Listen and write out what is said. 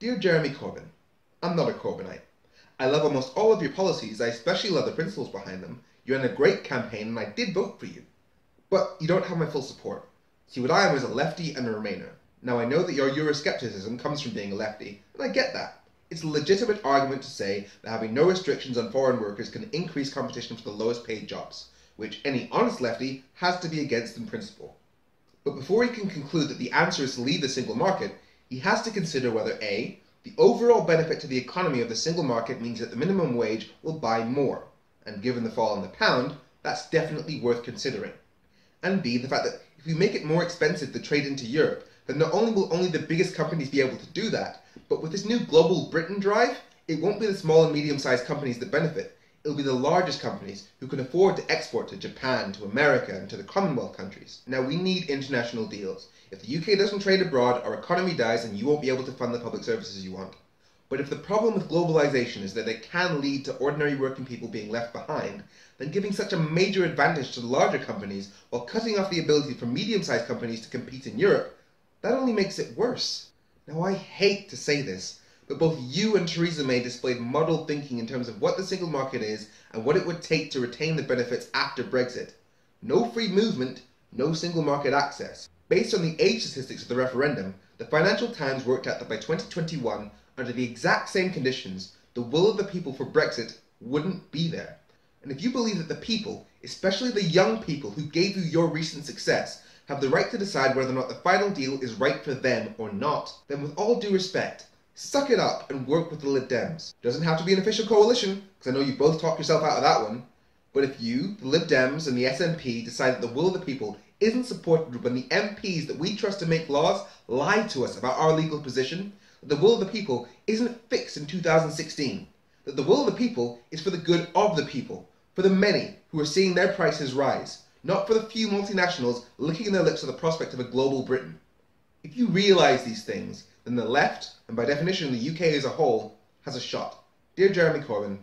Dear Jeremy Corbyn, I'm not a Corbynite. I love almost all of your policies, I especially love the principles behind them. You ran a great campaign and I did vote for you. But you don't have my full support. See, what I am is a lefty and a Remainer. Now I know that your Euroscepticism comes from being a lefty, and I get that. It's a legitimate argument to say that having no restrictions on foreign workers can increase competition for the lowest paid jobs, which any honest lefty has to be against in principle. But before he can conclude that the answer is to leave the single market, he has to consider whether A, the overall benefit to the economy of the single market means that the minimum wage will buy more, and given the fall in the pound, that's definitely worth considering. And B, the fact that if we make it more expensive to trade into Europe, then not only will only the biggest companies be able to do that, but with this new global Britain drive, it won't be the small and medium-sized companies that benefit. It'll be the largest companies who can afford to export to Japan, to America, and to the Commonwealth countries. Now, we need international deals. If the UK doesn't trade abroad, our economy dies and you won't be able to fund the public services you want. But if the problem with globalization is that it can lead to ordinary working people being left behind, then giving such a major advantage to the larger companies while cutting off the ability for medium-sized companies to compete in Europe, that only makes it worse. Now, I hate to say this, but both you and Theresa May displayed muddled thinking in terms of what the single market is and what it would take to retain the benefits after Brexit. No free movement, no single market access. Based on the age statistics of the referendum, the Financial Times worked out that by 2021, under the exact same conditions, the will of the people for Brexit wouldn't be there. And if you believe that the people, especially the young people who gave you your recent success, have the right to decide whether or not the final deal is right for them or not, then with all due respect, suck it up and work with the Lib Dems. Doesn't have to be an official coalition, because I know you both talked yourself out of that one. But if you, the Lib Dems and the SNP, decide that the will of the people isn't supported when the MPs that we trust to make laws lie to us about our legal position, that the will of the people isn't fixed in 2016, that the will of the people is for the good of the people, for the many who are seeing their prices rise, not for the few multinationals licking their lips at the prospect of a global Britain. If you realise these things, then the left, and by definition the UK as a whole, has a shot. Dear Jeremy Corbyn,